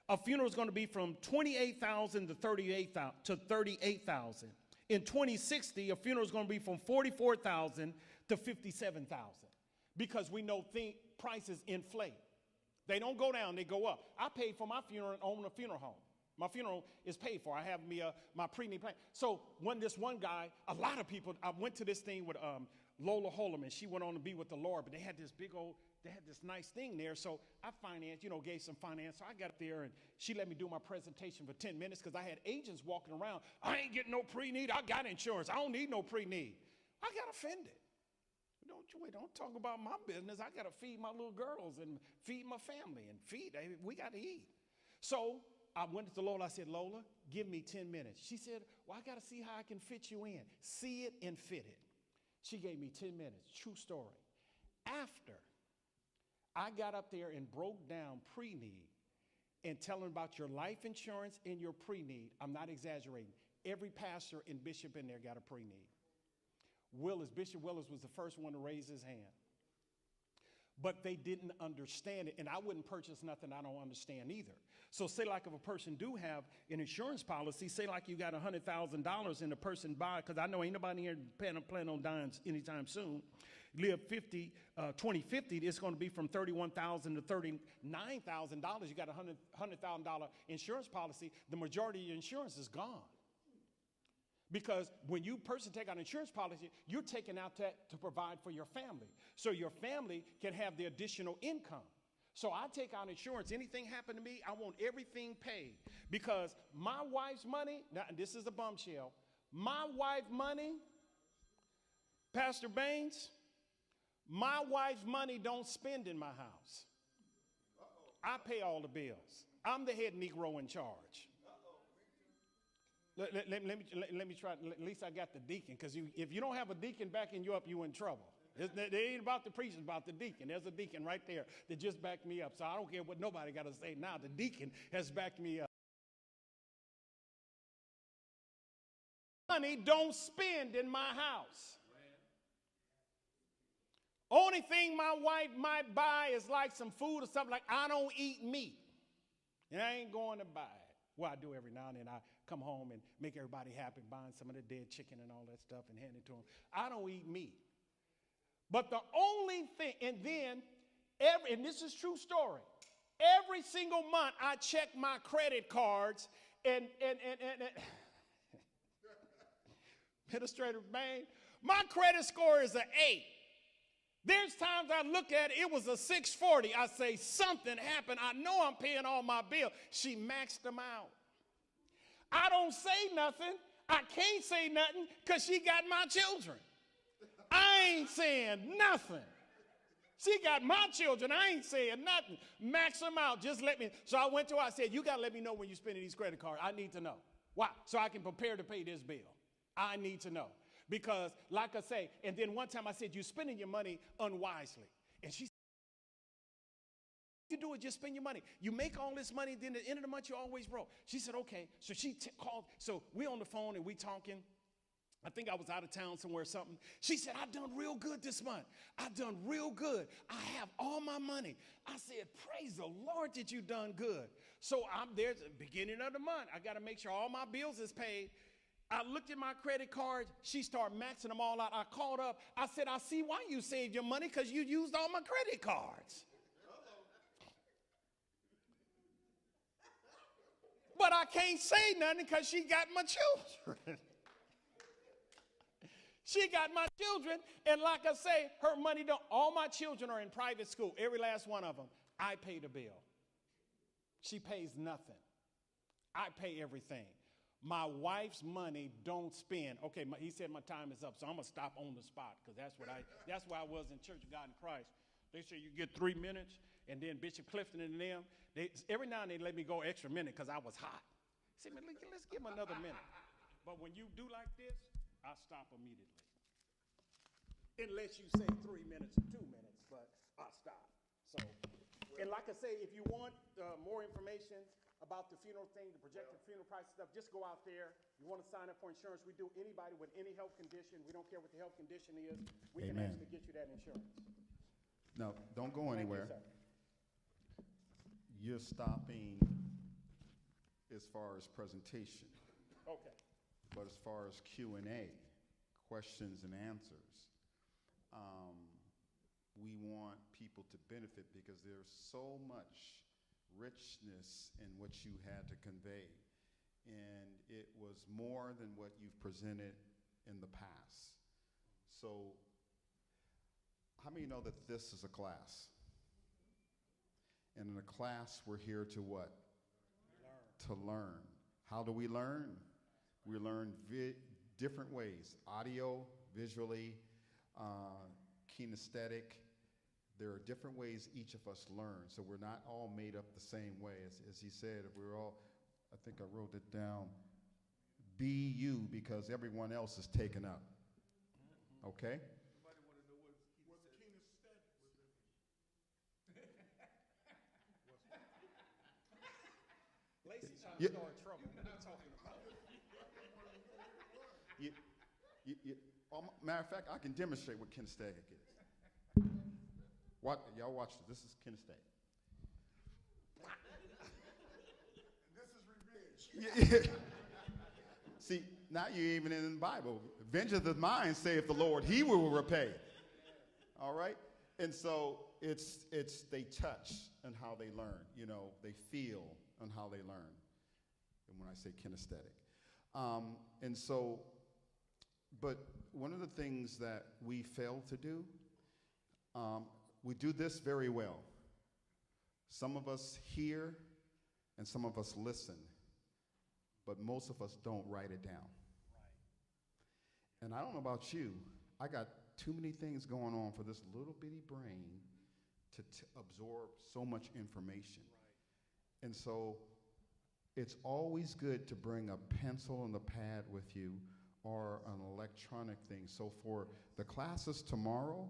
a funeral is going to be from $28,000 to $38,000. In 2060, a funeral is going to be from $44,000 to $57,000 because we know prices inflate. They don't go down, they go up. I paid for my funeral and own a funeral home. My funeral is paid for. I have my pre-need plan. So when this one guy, a lot of people, I went to this thing with Lola Holloman. She went on to be with the Lord, but they had this nice thing there. So I gave some finance. So I got there and she let me do my presentation for 10 minutes because I had agents walking around. I ain't getting no pre-need. I got insurance. I don't need no pre-need. I got offended. Don't talk about my business. I got to feed my little girls and feed my family and we got to eat. So I went to the Lola. I said, Lola, give me 10 minutes. She said, well, I got to see how I can fit you in. See it and fit it. She gave me 10 minutes. True story. After I got up there and broke down pre-need and telling about your life insurance and your pre-need, I'm not exaggerating. Every pastor and bishop in there got a pre-need. Bishop Willis was the first one to raise his hand. But they didn't understand it, and I wouldn't purchase nothing I don't understand either. So say like if a person do have an insurance policy, say like you got $100,000 and the person buy, because I know ain't nobody here planning on dying anytime soon. live 2050, it's going to be from $31,000 to $39,000. You got a $100,000 insurance policy. The majority of your insurance is gone. Because when you person take out an insurance policy, you're taking out that to provide for your family. So your family can have the additional income. So I take out insurance. Anything happen to me, I want everything paid. Because my wife's money, now this is a bombshell, my wife's money, Pastor Baines, my wife's money don't spend in my house. I pay all the bills. I'm the head Negro in charge. Let me try. At least I got the deacon, because if you don't have a deacon backing you up, you in trouble. It ain't about the preacher, it's about the deacon. There's a deacon right there that just backed me up. So I don't care what nobody got to say now. The deacon has backed me up. Money don't spend in my house. Only thing my wife might buy is like some food or something. Like, I don't eat meat, and I ain't going to buy it. Well, I do every now and then. I come home and make everybody happy, buying some of the dead chicken and all that stuff and hand it to them. I don't eat meat. But the only thing, and then, and this is true story, every single month I check my credit cards and Administrator Bain, my credit score is an 8. There's times I look at it, it was a 640. I say, something happened. I know I'm paying all my bills. She maxed them out. I don't say nothing. I can't say nothing because she got my children. I ain't saying nothing. She got my children. I ain't saying nothing. Max them out. Just let me. So I went to her. I said, you got to let me know when you're spending these credit cards. I need to know. Why? So I can prepare to pay this bill. I need to know. Because, like I say, and then one time I said, you're spending your money unwisely. And she said, you do it, just spend your money. You make all this money, then at the end of the month, you're always broke. She said, okay. So she called. So we on the phone and we talking. I think I was out of town somewhere or something. She said, I've done real good this month. I've done real good. I have all my money. I said, praise the Lord that you done good. So I'm there at the beginning of the month. I got to make sure all my bills is paid. I looked at my credit cards. She started maxing them all out. I called up. I said, I see why you saved your money, because you used all my credit cards. But I can't say nothing because she got my children. She got my children, and like I say, her money don't. All my children are in private school, every last one of them. I pay the bill. She pays nothing. I pay everything. My wife's money don't spend. Okay, he said my time is up, so I'm gonna stop on the spot, because that's why I was in Church of God in Christ. They say you get 3 minutes, and then Bishop Clifton and them, every now and then they let me go extra minute because I was hot. Say, man, let's give him another minute. But when you do like this, I stop immediately. Unless you say 3 minutes or 2 minutes, but I stop. So, and like I say, if you want more information about the funeral thing, the projected funeral price stuff, just go out there. You want to sign up for insurance, we do. Anybody with any health condition, we don't care what the health condition is, we can actually get you that insurance. No, don't go anywhere. You're stopping as far as presentation. Okay. But as far as Q&A, questions and answers, we want people to benefit, because there's so much richness in what you had to convey. And it was more than what you've presented in the past. So how many know that this is a class? And in a class, we're here to what? Learn. To learn. How do we learn? We learn different ways: audio, visually, kinesthetic. There are different ways each of us learn, so we're not all made up the same way. As he said, if we're all, I think I wrote it down, be you, because everyone else is taken up. Okay? Somebody want to know what kinesthetic was. Lacey's trying to start trouble. What are you talking about? Matter of fact, I can demonstrate what kinesthetic is. Y'all watch this. This is kinesthetic. This is revenge. See, now you're even in the Bible. Vengeance is mine, saith the Lord. He will repay. All right? And so it's they touch and how they learn. You know, they feel and how they learn. And when I say kinesthetic. And so, but one of the things that we fail to do, we do this very well. Some of us hear and some of us listen, but most of us don't write it down. Right. And I don't know about you, I got too many things going on for this little bitty brain to absorb so much information. Right. And so it's always good to bring a pencil and a pad with you or an electronic thing. So for the classes tomorrow,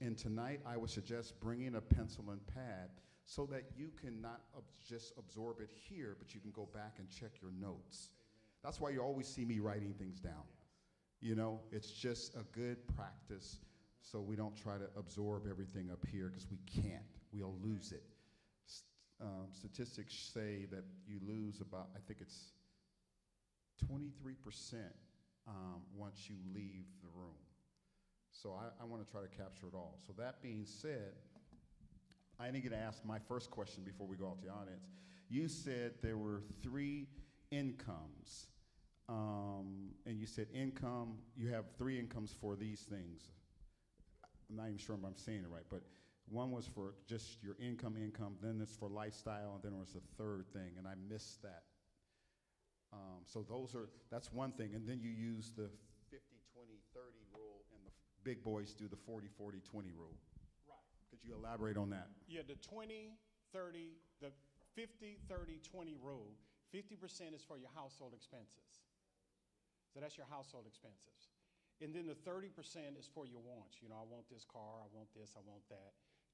and tonight, I would suggest bringing a pencil and pad so that you can not just absorb it here, but you can go back and check your notes. Amen. That's why you always see me writing things down. Yes. You know, it's just a good practice so we don't try to absorb everything up here because we can't. We'll lose it. Statistics say that you lose about, I think it's 23% once you leave the room. So I want to try to capture it all. So that being said, I need to ask my first question before we go out to the audience. You said there were 3 incomes. And you said income, you have 3 incomes for these things. I'm not even sure if I'm saying it right, but one was for just your income, then it's for lifestyle, and then there was a third thing, and I missed that. So that's one thing, and then you use the 50-20-30 rule, and the big boys do the 40-40-20 rule. Right. Could you elaborate on that? Yeah, the 20-30, the 50-30-20 rule, 50% is for your household expenses. So that's your household expenses. And then the 30% is for your wants. You know, I want this car, I want this, I want that.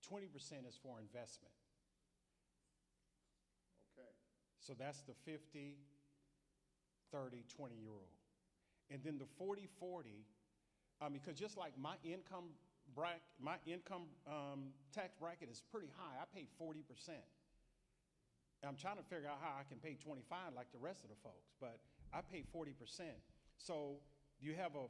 20% is for investment. Okay. So that's the 50-30-20 rule. And then the 40-40, because just like my income tax bracket is pretty high. I pay 40%. I'm trying to figure out how I can pay 25 like the rest of the folks, but I pay 40%. So you have a